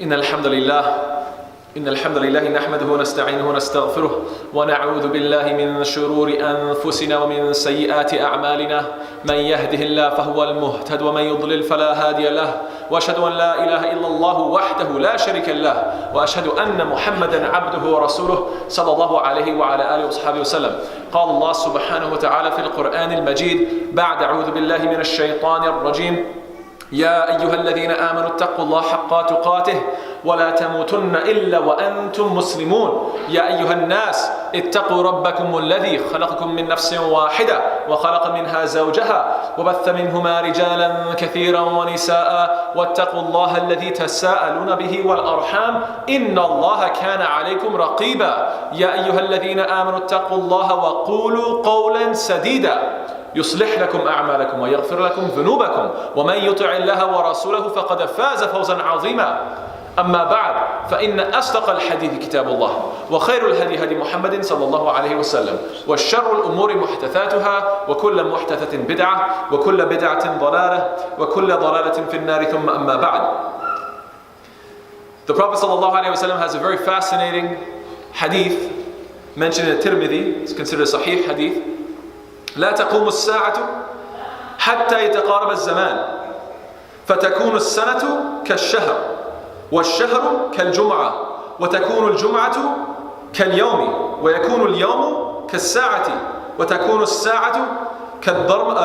إن الحمد لله نحمده ونستعينه ونستغفره ونعوذ بالله من شرور أنفسنا ومن سيئات أعمالنا من يهده الله فهو المهتد ومن يضلل فلا هادي له وأشهد أن لا إله إلا الله وحده لا شريك له وأشهد أن محمدا عبده ورسوله صلى الله عليه وعلى آله وصحبه وسلم. قال الله سبحانه وتعالى في القرآن المجيد بعد أعوذ بالله من الشيطان الرجيم يا أيها الذين آمنوا اتقوا الله حق تقاته ولا تموتن إلا وأنتم مسلمون يا أيها الناس اتقوا ربكم الذي خلقكم من نفس واحدة وخلق منها زوجها وبث منهما رجالا كثيرا ونساء واتقوا الله الذي تساءلون به والأرحام إن الله كان عليكم رقيبا يا أيها الذين آمنوا اتقوا الله وقولوا قولا سديدا يصلح لكم أعمالكم ويغفر لكم ذنوبكم ومن يطع الله ورسوله فقد فاز فوزا عظيما. أما بعد فإن أصدق الحديث كتاب الله وخير الهدي هدي محمد صلى الله عليه وسلم وشر الأمور محدثاتها وكل محدثة بدعة وكل بدعة ضلالة وكل ضلالة في النار ثم أما بعد. The Prophet صلى الله عليه وسلم has a very fascinating hadith mentioned in Tirmidhi. It's considered a sahih hadith. لا تقوم الساعة حتى يتقارب الزمان فتكون السنة كالشهر والشهر كالجمعة وتكون الجمعة كاليوم ويكون اليوم كالساعة وتكون الساعة كالضرمة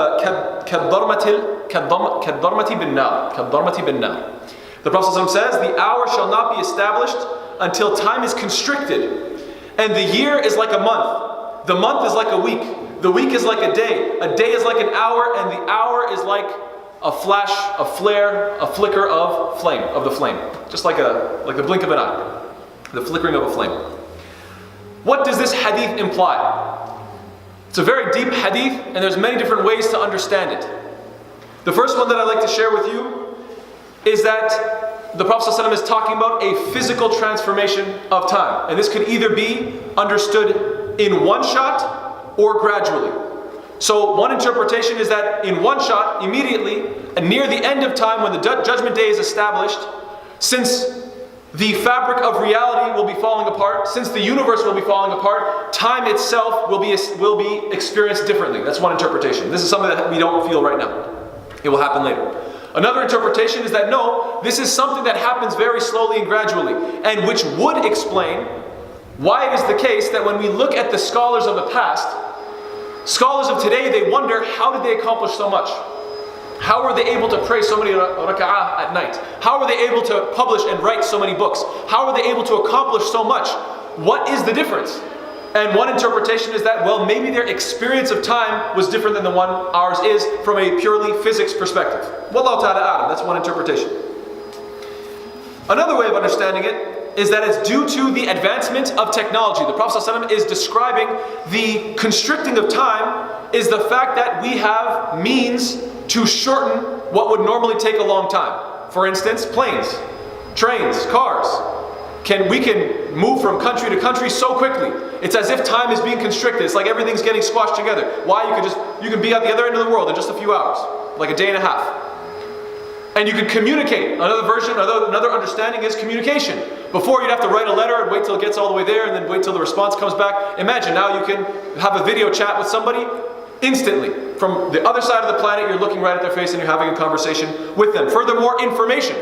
بالنار. The Prophet says the hour shall not be established until time is constricted, and the year is like a month, the month is like a week, the week is like a day is like an hour, and the hour is like a flash, a flare, a flicker of the flame. Just like the blink of an eye. The flickering of a flame. What does this hadith imply? It's a very deep hadith, and there's many different ways to understand it. The first one that I'd like to share with you is that the Prophet ﷺ is talking about a physical transformation of time. And this could either be understood in one shot or gradually. So one interpretation is that in one shot, immediately, and near the end of time when the judgment day is established, since the fabric of reality will be falling apart, since the universe will be falling apart, time itself will be experienced differently. That's one interpretation. This is something that we don't feel right now. It will happen later. Another interpretation is that no, this is something that happens very slowly and gradually, and which would explain why it is the case that when we look at the scholars of the past, scholars of today, they wonder, how did they accomplish so much? How were they able to pray so many raka'ah at night? How were they able to publish and write so many books? How were they able to accomplish so much? What is the difference? And one interpretation is that, well, maybe their experience of time was different than the one ours is from a purely physics perspective. Wallahu ta'ala a'lam, that's one interpretation. Another way of understanding it is that it's due to the advancement of technology. The Prophet ﷺ is describing the constricting of time is the fact that we have means to shorten what would normally take a long time. For instance, planes, trains, cars. We can move from country to country so quickly. It's as if time is being constricted. It's like everything's getting squashed together. Why? You can be at the other end of the world in just a few hours, like a day and a half. And you can communicate. Another understanding is communication. Before you'd have to write a letter and wait till it gets all the way there and then wait till the response comes back. Imagine now you can have a video chat with somebody instantly. From the other side of the planet, you're looking right at their face and you're having a conversation with them. Furthermore, information.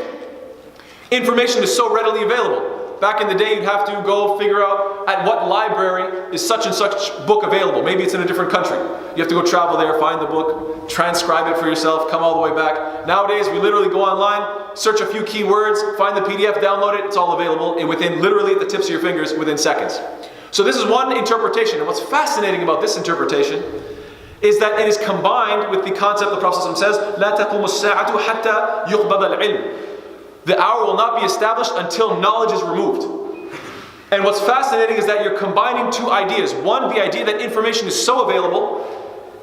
Information is so readily available. Back in the day, you'd have to go figure out at what library is such and such book available. Maybe it's in a different country. You have to go travel there, find the book, transcribe it for yourself, come all the way back. Nowadays, we literally go online, search a few keywords, find the PDF, download it, it's all available, and within literally at the tips of your fingers, within seconds. So this is one interpretation. And what's fascinating about this interpretation is that it is combined with the concept the Prophet says, لا تقوم الساعة حتى يقبض العلم. The hour will not be established until knowledge is removed. And what's fascinating is that you're combining two ideas. One, the idea that information is so available,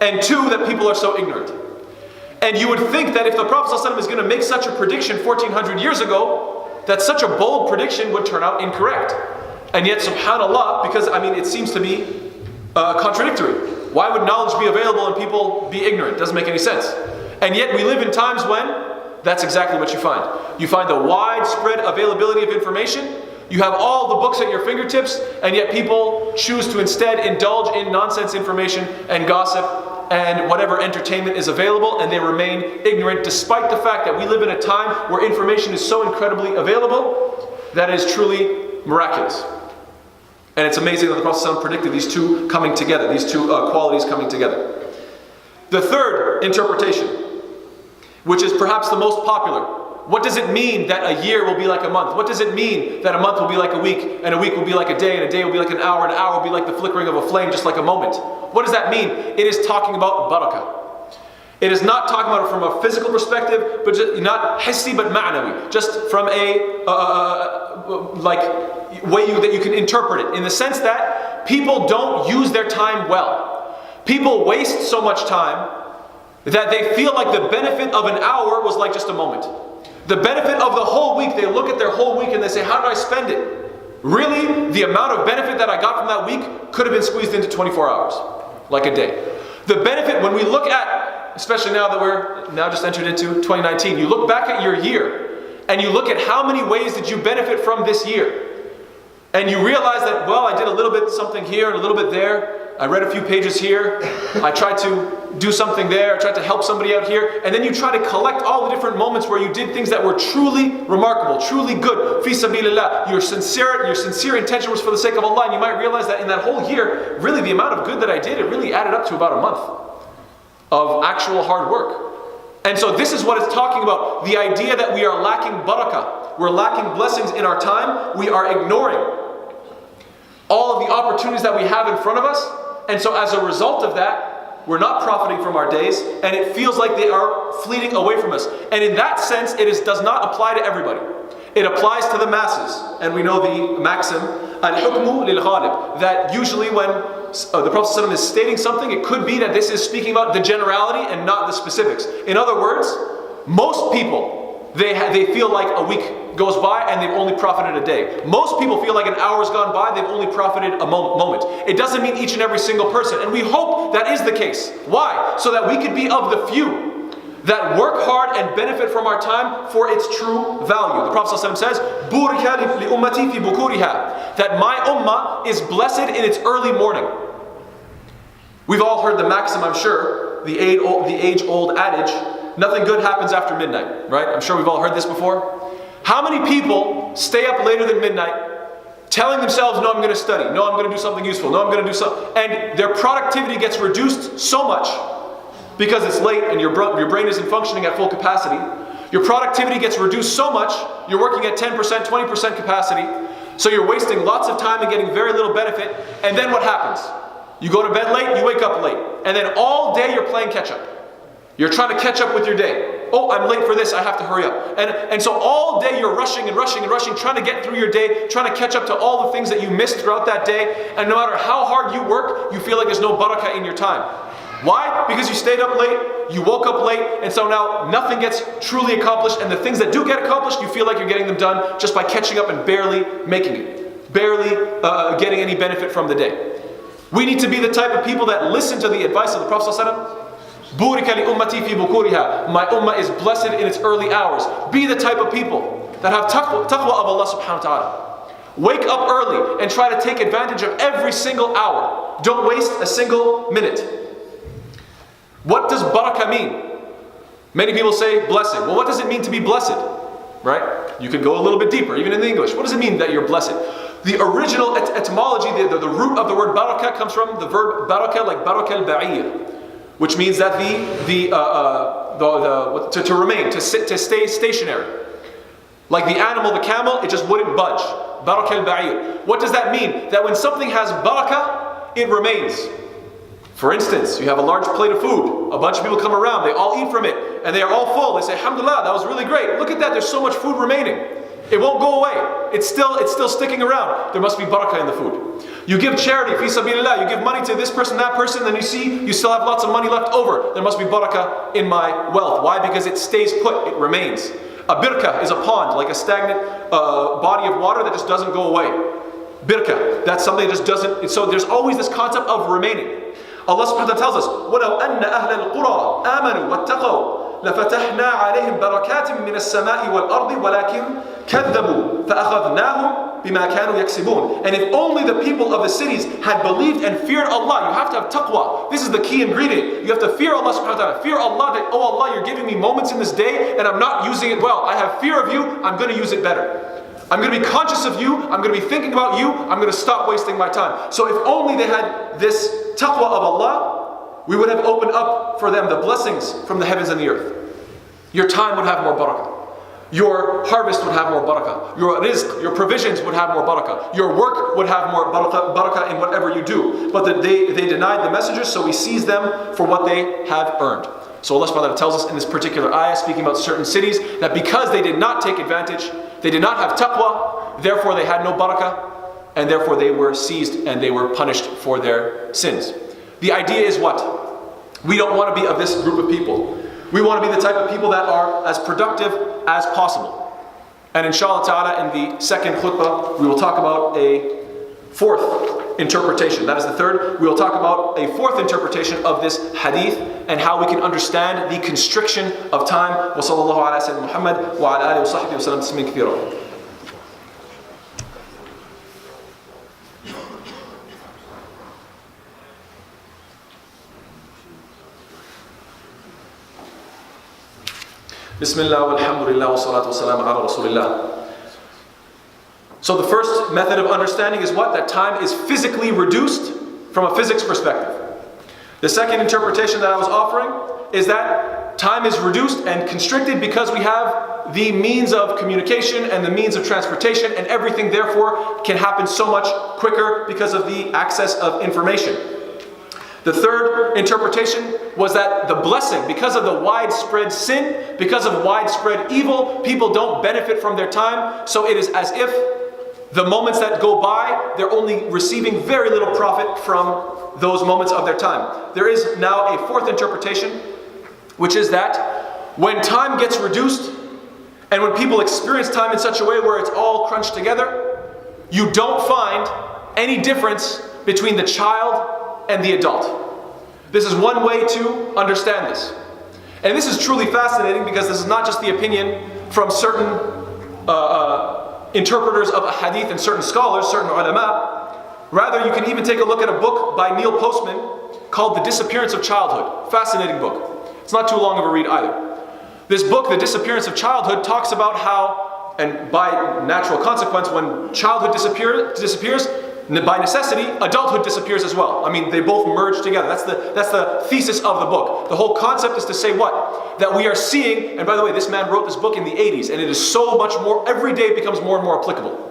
and two, that people are so ignorant. And you would think that if the Prophet ﷺ is going to make such a prediction 1400 years ago, that such a bold prediction would turn out incorrect. And yet, subhanAllah, because it seems to be contradictory. Why would knowledge be available and people be ignorant? Doesn't make any sense. And yet we live in times when that's exactly what you find. You find the widespread availability of information. You have all the books at your fingertips, and yet people choose to instead indulge in nonsense information and gossip and whatever entertainment is available, and they remain ignorant despite the fact that we live in a time where information is so incredibly available that it is truly miraculous. And it's amazing that the Prophet ﷺ predicted these two coming together, these two qualities coming together. The third interpretation, which is perhaps the most popular, what does it mean that a year will be like a month? What does it mean that a month will be like a week, and a week will be like a day, and a day will be like an hour, and an hour will be like the flickering of a flame, just like a moment? What does that mean? It is talking about barakah. It is not talking about it from a physical perspective, but just, not hissi but ma'nawi, just from a way that you can interpret it, in the sense that people don't use their time well. People waste so much time that they feel like the benefit of an hour was like just a moment. The benefit of the whole week, they look at their whole week and they say, how did I spend it? Really, the amount of benefit that I got from that week could have been squeezed into 24 hours, like a day. The benefit, when we look at, especially now that we're now just entered into 2019, you look back at your year and you look at how many ways did you benefit from this year. And you realize that, well, I did a little bit something here and a little bit there. I read a few pages here. I tried to do something there. I tried to help somebody out here. And then you try to collect all the different moments where you did things that were truly remarkable, truly good. Fi sabilillah. Your sincere intention was for the sake of Allah. And you might realize that in that whole year, really the amount of good that I did, it really added up to about a month of actual hard work. And so this is what it's talking about. The idea that we are lacking barakah. We're lacking blessings in our time. We are ignoring all of the opportunities that we have in front of us. And so as a result of that, we're not profiting from our days, and it feels like they are fleeting away from us. And in that sense, does not apply to everybody. It applies to the masses. And we know the maxim, al-hukmu lil-ghalib, that usually when the Prophet ﷺ is stating something, it could be that this is speaking about the generality and not the specifics. In other words, most people, they feel like a week goes by and they've only profited a day. Most people feel like an hour's gone by, they've only profited a moment. It doesn't mean each and every single person. And we hope that is the case. Why? So that we could be of the few that work hard and benefit from our time for its true value. The Prophet ﷺ says, "Burika li ummati fi bukuriha," that my ummah is blessed in its early morning. We've all heard the maxim, I'm sure, the age-old adage, nothing good happens after midnight, right? I'm sure we've all heard this before. How many people stay up later than midnight telling themselves, no, I'm going to study, no, I'm going to do something useful, no, I'm going to do something, and their productivity gets reduced so much because it's late and your brain isn't functioning at full capacity. Your productivity gets reduced so much, you're working at 10%, 20% capacity, so you're wasting lots of time and getting very little benefit, and then what happens? You go to bed late, you wake up late, and then all day you're playing catch up. You're trying to catch up with your day. Oh, I'm late for this, I have to hurry up. And so all day you're rushing, trying to get through your day, trying to catch up to all the things that you missed throughout that day. And no matter how hard you work, you feel like there's no barakah in your time. Why? Because you stayed up late, you woke up late, and so now nothing gets truly accomplished. And the things that do get accomplished, you feel like you're getting them done just by catching up and barely making it. Barely getting any benefit from the day. We need to be the type of people that listen to the advice of the Prophet ﷺ. Burika li ummati fi bukuriha. My ummah is blessed in its early hours. Be the type of people that have taqwa of Allah subhanahu wa ta'ala. Wake up early and try to take advantage of every single hour. Don't waste a single minute. What does barakah mean? Many people say blessing. Well, what does it mean to be blessed? Right? You could go a little bit deeper, even in the English. What does it mean that you're blessed? The original etymology, the root of the word barakah comes from the verb barakah, like barakah al-ba'ir, which means that to remain, to stay stationary. Like the animal, the camel, it just wouldn't budge. Barakah al-ba'ir. What does that mean? That when something has barakah, it remains. For instance, you have a large plate of food. A bunch of people come around, they all eat from it, and they are all full. They say, alhamdulillah, that was really great. Look at that, there's so much food remaining. It won't go away. It's still sticking around. There must be barakah in the food. You give charity, fi sabilillah, you give money to this person, that person, then you see you still have lots of money left over. There must be barakah in my wealth. Why? Because it stays put, it remains. A birka is a pond, like a stagnant body of water that just doesn't go away. Birka, that's something that just doesn't, so there's always this concept of remaining. Allah subhanahu wa ta'ala tells us, وَلَوْ أَنَّ أَهْلَ الْقُرَىٰ آمَنُوا وَاتَّقَوْا لفتحنا عليهم بركات من السماء والأرض ولكن كذبوا فأخذناهم بما كانوا يكسبون. And if only the people of the cities had believed and feared Allah. You have to have taqwa. This is the key ingredient. You have to fear Allah subhanahu wa ta'ala. Fear Allah that, oh Allah, you're giving me moments in this day and I'm not using it well. I have fear of you, I'm going to use it better. I'm going to be conscious of you, I'm going to be thinking about you, I'm going to stop wasting my time. So if only they had this taqwa of Allah, we would have opened up for them the blessings from the heavens and the earth. Your time would have more barakah. Your harvest would have more barakah. Your rizq, your provisions would have more barakah. Your work would have more barakah in whatever you do. But they denied the messengers, so we seized them for what they have earned. So Allah subhanahu wa ta'ala tells us in this particular ayah, speaking about certain cities, that because they did not take advantage, they did not have taqwa, therefore they had no barakah, and therefore they were seized and they were punished for their sins. The idea is what? We don't want to be of this group of people. We want to be the type of people that are as productive as possible. And inshallah ta'ala, in the second khutbah, we will talk about a fourth interpretation. That is the third. We will talk about a fourth interpretation of this hadith and how we can understand the constriction of time. Wa sallallahu ala sayyidina Muhammad wa ala alihi wa sahbihi wa sallam tasliman kathira. Bismillah walhamdulillah wa salatu wa salam ala rasulillah. So the first method of understanding is what? That time is physically reduced from a physics perspective. The second interpretation that I was offering is that time is reduced and constricted because we have the means of communication and the means of transportation, and everything therefore can happen so much quicker because of the access of information. The third interpretation was that the blessing, because of the widespread sin, because of widespread evil, people don't benefit from their time, so it is as if the moments that go by, they're only receiving very little profit from those moments of their time. There is now a fourth interpretation, which is that when time gets reduced, and when people experience time in such a way where it's all crunched together, you don't find any difference between the child and the adult. This is one way to understand this. And this is truly fascinating because this is not just the opinion from certain interpreters of a hadith and certain scholars, certain ulama. Rather, you can even take a look at a book by Neil Postman called The Disappearance of Childhood. Fascinating book. It's not too long of a read either. This book, The Disappearance of Childhood, talks about how, and by natural consequence, when childhood disappears, by necessity, adulthood disappears as well. I mean, they both merge together. That's the thesis of the book. The whole concept is to say what? That we are seeing, and by the way, this man wrote this book in the 80s, and it is so much more, every day it becomes more and more applicable.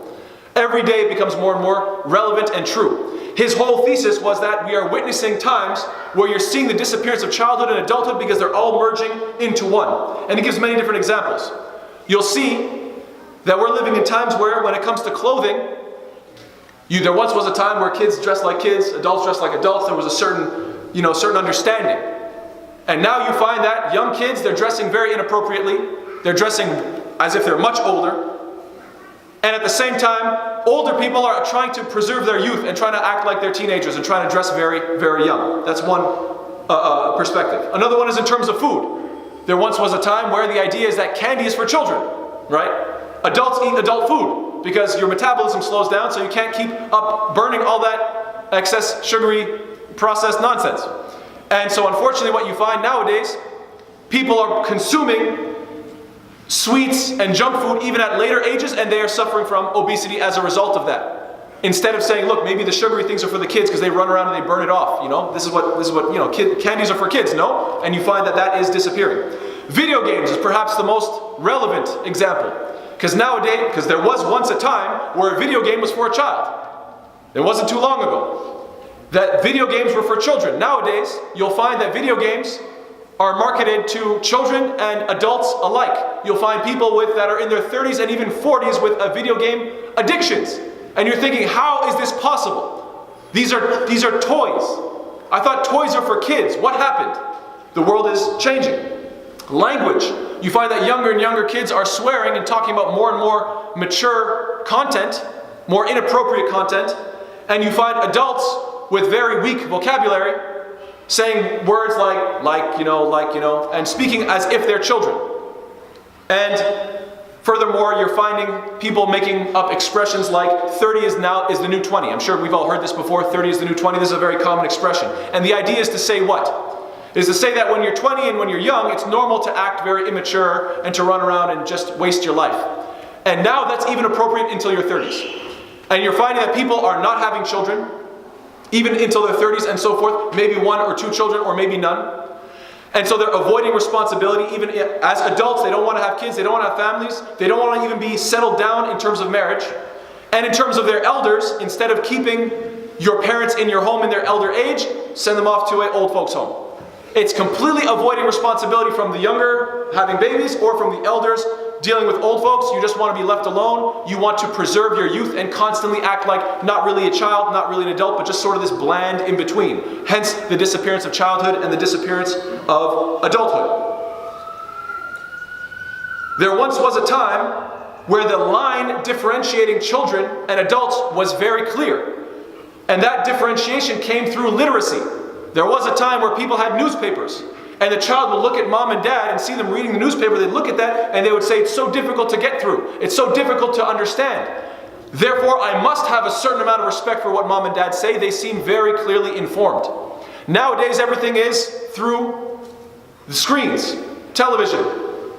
Every day it becomes more and more relevant and true. His whole thesis was that we are witnessing times where you're seeing the disappearance of childhood and adulthood because they're all merging into one. And he gives many different examples. You'll see that we're living in times where, when it comes to clothing, there once was a time where kids dressed like kids, adults dressed like adults. There was a certain understanding. And now you find that young kids, they're dressing very inappropriately. They're dressing as if they're much older. And at the same time, older people are trying to preserve their youth and trying to act like they're teenagers and trying to dress very, very young. That's one perspective. Another one is in terms of food. There once was a time where the idea is that candy is for children, right? Adults eat adult food because your metabolism slows down, so you can't keep up burning all that excess sugary processed nonsense. And so unfortunately what you find nowadays, people are consuming sweets and junk food even at later ages, and they are suffering from obesity as a result of that. Instead of saying, look, maybe the sugary things are for the kids because they run around and they burn it off. This is what candies are for kids. No, and you find that is disappearing. Video games is perhaps the most relevant example, because nowadays, because there was once a time where a video game was for a child. It wasn't too long ago that video games were for children. Nowadays, you'll find that video games are marketed to children and adults alike. You'll find people that are in their 30s and even 40s with video game addictions. And you're thinking, how is this possible? These are toys. I thought toys are for kids. What happened? The world is changing. Language. You find that younger and younger kids are swearing and talking about more and more mature content, more inappropriate content, and you find adults with very weak vocabulary saying words like, and speaking as if they're children. And furthermore, you're finding people making up expressions like 30 is the new 20. I'm sure we've all heard this before, 30 is the new 20. This is a very common expression. And the idea is to say what? Is to say that when you're 20 and when you're young, it's normal to act very immature and to run around and just waste your life. And now that's even appropriate until your 30s. And you're finding that people are not having children, even until their 30s and so forth, maybe 1 or 2 children or maybe none. And so they're avoiding responsibility. Even as adults, they don't want to have kids, they don't want to have families, they don't want to even be settled down in terms of marriage. And in terms of their elders, instead of keeping your parents in your home in their elder age, send them off to an old folks home. It's completely avoiding responsibility from the younger having babies or from the elders dealing with old folks. You just want to be left alone. You want to preserve your youth and constantly act like not really a child, not really an adult, but just sort of this bland in between. Hence the disappearance of childhood and the disappearance of adulthood. There once was a time where the line differentiating children and adults was very clear. And that differentiation came through literacy. There was a time where people had newspapers, and the child would look at mom and dad and see them reading the newspaper. They'd look at that and they would say, it's so difficult to get through. It's so difficult to understand. Therefore, I must have a certain amount of respect for what mom and dad say. They seem very clearly informed. Nowadays, everything is through the screens, television,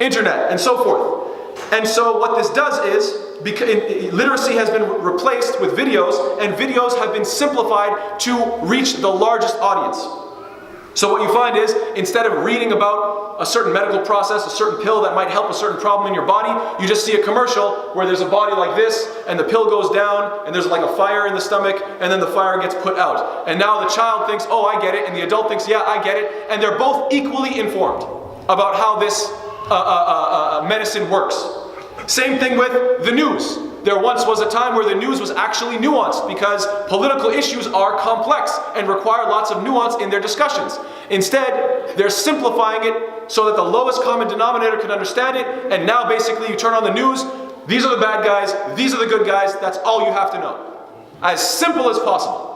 internet, and so forth. And so what this does is, literacy has been replaced with videos, and videos have been simplified to reach the largest audience. So what you find is, instead of reading about a certain medical process, a certain pill that might help a certain problem in your body, you just see a commercial where there's a body like this, and the pill goes down, and there's like a fire in the stomach, and then the fire gets put out. And now the child thinks, oh, I get it, and the adult thinks, yeah, I get it, and they're both equally informed about how this medicine works. Same thing with the news. There once was a time where the news was actually nuanced because political issues are complex and require lots of nuance in their discussions. Instead, they're simplifying it so that the lowest common denominator can understand it, and now basically you turn on the news, these are the bad guys, these are the good guys, that's all you have to know. As simple as possible.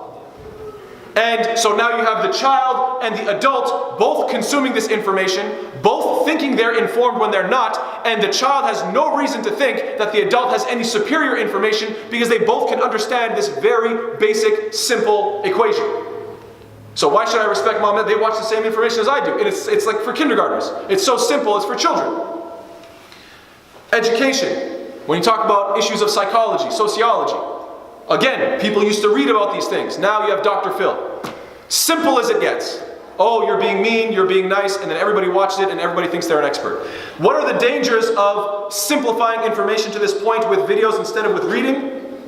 And so now you have the child and the adult both consuming this information, both thinking they're informed when they're not, and the child has no reason to think that the adult has any superior information because they both can understand this very basic, simple equation. So why should I respect mom and dad? They watch the same information as I do. It's like for kindergartners. It's so simple, it's for children. Education. When you talk about issues of psychology, sociology, again, people used to read about these things. Now you have Dr. Phil. Simple as it gets. Oh, you're being mean, you're being nice, and then everybody watches it and everybody thinks they're an expert. What are the dangers of simplifying information to this point with videos instead of with reading?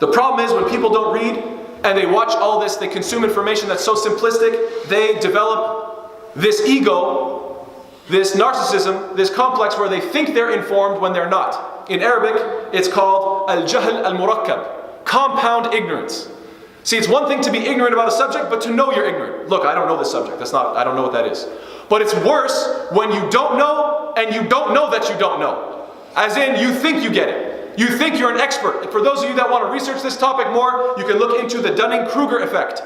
The problem is when people don't read and they watch all this, they consume information that's so simplistic, they develop this ego, this narcissism, this complex where they think they're informed when they're not. In Arabic, it's called al-jahl al-murakkab, compound ignorance. See, it's one thing to be ignorant about a subject, but to know you're ignorant. Look, I don't know this subject. I don't know what that is. But it's worse when you don't know and you don't know that you don't know. As in, you think you get it. You think you're an expert. And for those of you that want to research this topic more, you can look into the Dunning-Kruger effect.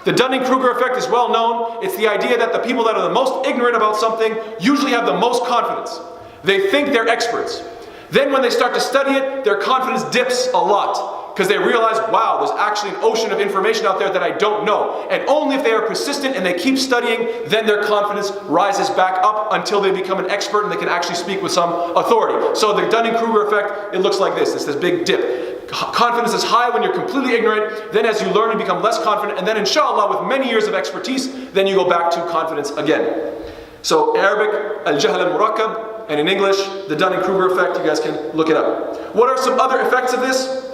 The Dunning-Kruger effect is well known. It's the idea that the people that are the most ignorant about something usually have the most confidence. They think they're experts. Then when they start to study it, their confidence dips a lot. Because they realize, wow, there's actually an ocean of information out there that I don't know. And only if they are persistent and they keep studying, then their confidence rises back up until they become an expert and they can actually speak with some authority. So the Dunning-Kruger effect, it looks like this. It's this big dip. Confidence is high when you're completely ignorant. Then as you learn, you become less confident. And then inshallah, with many years of expertise, then you go back to confidence again. So Arabic, al-jahl al-murakkab, and in English, the Dunning-Kruger effect. You guys can look it up. What are some other effects of this?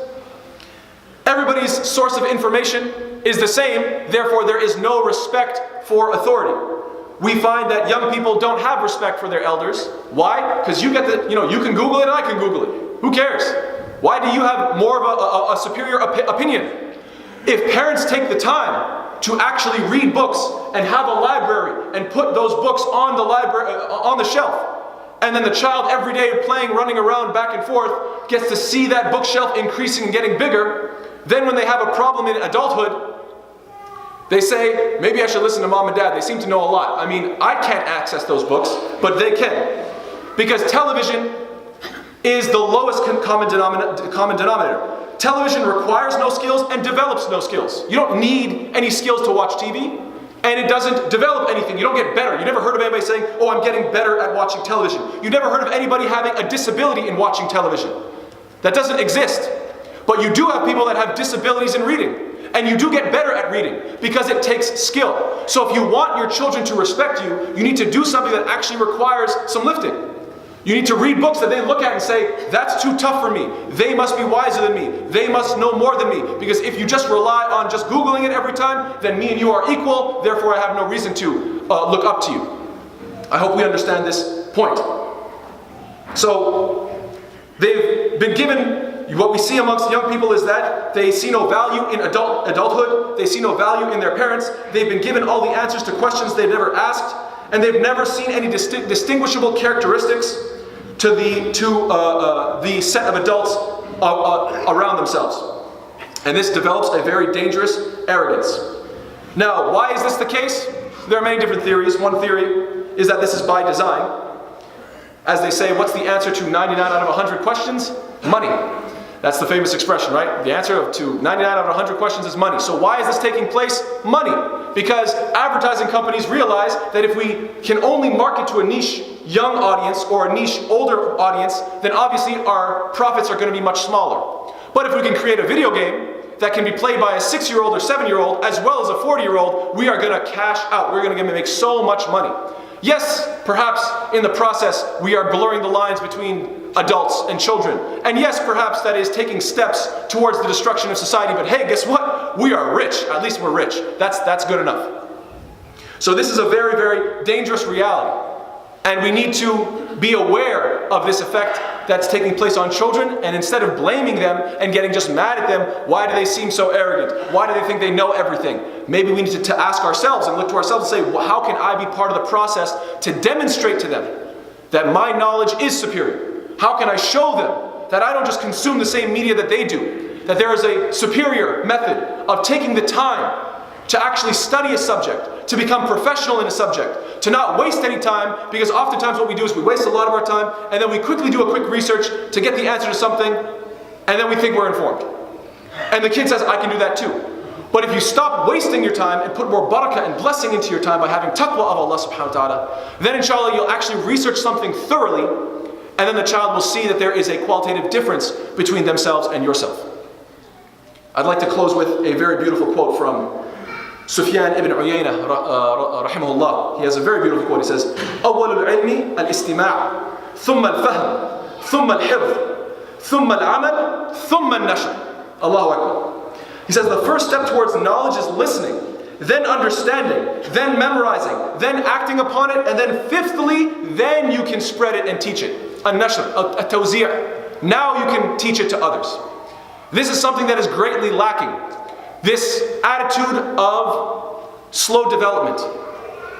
Everybody's source of information is the same, therefore there is no respect for authority. We find that young people don't have respect for their elders. Why? Because you can Google it and I can Google it. Who cares? Why do you have more of a superior opinion? If parents take the time to actually read books and have a library and put those books on the library on the shelf, and then the child every day playing, running around back and forth, gets to see that bookshelf increasing and getting bigger, then when they have a problem in adulthood, They say, maybe I should listen to mom and dad. They seem to know a lot. I mean, I can't access those books, but they can. Because television is the lowest common denominator. Television requires no skills and develops no skills. You don't need any skills to watch TV, and it doesn't develop anything. You don't get better. You never heard of anybody saying, oh, I'm getting better at watching television. You never heard of anybody having a disability in watching television. That doesn't exist. But you do have people that have disabilities in reading. And you do get better at reading because it takes skill. So if you want your children to respect you, you need to do something that actually requires some lifting. You need to read books that they look at and say, that's too tough for me. They must be wiser than me. They must know more than me. Because if you just rely on just Googling it every time, then me and you are equal. Therefore, I have no reason to look up to you. I hope we understand this point. So, they've been given, what we see amongst young people is that they see no value in adulthood. They see no value in their parents. They've been given all the answers to questions they've never asked. And they've never seen any distinguishable characteristics to the set of adults around themselves. And this develops a very dangerous arrogance. Now, why is this the case? There are many different theories. One theory is that this is by design. As they say, what's the answer to 99 out of 100 questions? Money. That's the famous expression, right? The answer to 99 out of 100 questions is money. So why is this taking place? Money. Because advertising companies realize that if we can only market to a niche young audience or a niche older audience, then obviously our profits are going to be much smaller. But if we can create a video game that can be played by a 6-year-old or 7-year-old as well as a 40-year-old, we are going to cash out. We're going to make so much money. Yes, perhaps in the process we are blurring the lines between adults and children. And yes, perhaps that is taking steps towards the destruction of society. But hey, guess what? We are rich. At least we're rich. That's good enough. So this is a very, very dangerous reality. And we need to be aware of this effect that's taking place on children, and instead of blaming them and getting just mad at them, why do they seem so arrogant? Why do they think they know everything? Maybe we need to ask ourselves and look to ourselves and say, well, how can I be part of the process to demonstrate to them that my knowledge is superior? How can I show them that I don't just consume the same media that they do? That there is a superior method of taking the time to actually study a subject, to become professional in a subject, to not waste any time, because oftentimes what we do is we waste a lot of our time, and then we quickly do a quick research to get the answer to something, and then we think we're informed. And the kid says, I can do that too. But if you stop wasting your time and put more barakah and blessing into your time by having taqwa of Allah subhanahu wa ta'ala, then inshallah you'll actually research something thoroughly, and then the child will see that there is a qualitative difference between themselves and yourself. I'd like to close with a very beautiful quote from Sufyan ibn Uyayna rahimahullah. He has a very beautiful quote. He says, أول العلم الاستماع ثم الفهم ثم الحفظ ثم العمل ثم النشر. Allahu Akbar. He says the first step towards knowledge is listening, then understanding, then memorizing, then acting upon it, and then fifthly, then you can spread it and teach it. An-nashr, a-tawzi'. Now you can teach it to others. This is something that is greatly lacking. This attitude of slow development,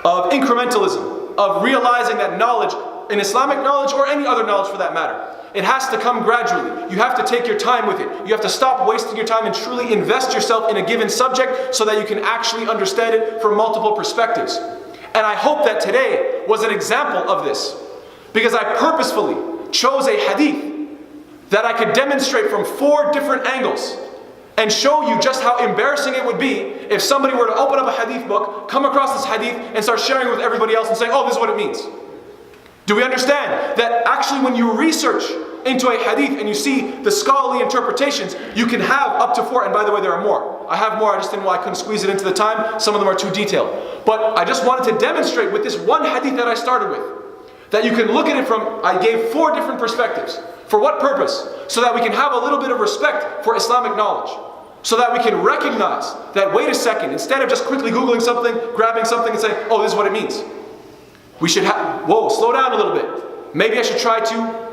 of incrementalism, of realizing that knowledge, in Islamic knowledge or any other knowledge for that matter, it has to come gradually. You have to take your time with it. You have to stop wasting your time and truly invest yourself in a given subject so that you can actually understand it from multiple perspectives. And I hope that today was an example of this, because I purposefully chose a hadith that I could demonstrate from 4 different angles and show you just how embarrassing it would be if somebody were to open up a hadith book, come across this hadith, and start sharing it with everybody else and saying, oh, this is what it means. Do we understand that actually when you research into a hadith and you see the scholarly interpretations, you can have up to 4, and by the way, there are more. I have more, I just didn't know I couldn't squeeze it into the time. Some of them are too detailed. But I just wanted to demonstrate with this one hadith that I started with, that you can look at it from, I gave 4 different perspectives. For what purpose? So that we can have a little bit of respect for Islamic knowledge. So that we can recognize that, wait a second, instead of just quickly Googling something, grabbing something and saying, oh, this is what it means. We should have, slow down a little bit. Maybe I should try to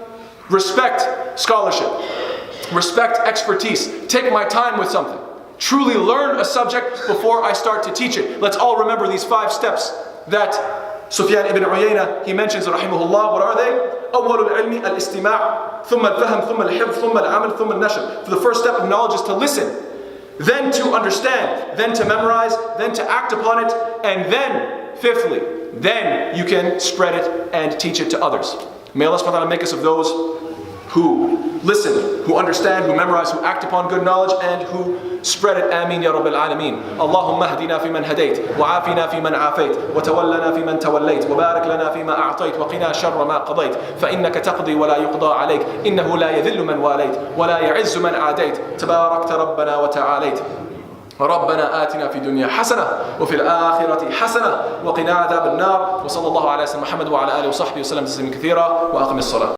respect scholarship, respect expertise, take my time with something, truly learn a subject before I start to teach it. Let's all remember these 5 steps that Sufyan ibn Uyayna, he mentions, rahimahullah. What are they? أول العلم الاستماع ثم الفهم ثم الحفظ ثم العمل ثم النشر. For the first step of knowledge is to listen. then to understand, then to memorize, then to act upon it, and then, fifthly, then you can spread it and teach it to others. May Allah subhanahu wa ta'ala make us of those who listen, who understand, who memorize, who act upon good knowledge, and who spread it. Ameen ya Rabbil Alameen. Allahumma hadina fi man hadayt, wa afina fi man afayt, wa tawallana fi man tawallayt, wa barak lana fi ma a'tayt, wa qina sharra ma qadayt, fa innaka taqdi wa la yuqda alayk, innahu la yadhillu man walayt, wa la ya'izzu man adayt, tabarakta rabbana wa ta'alayt. ربنا آتنا في الدنيا حسنة وفي الآخرة حسنة وقنا عذاب النار وصلى الله على سيدنا محمد وعلى آله وصحبه وسلم تسليما كثيرا وأقم الصلاة.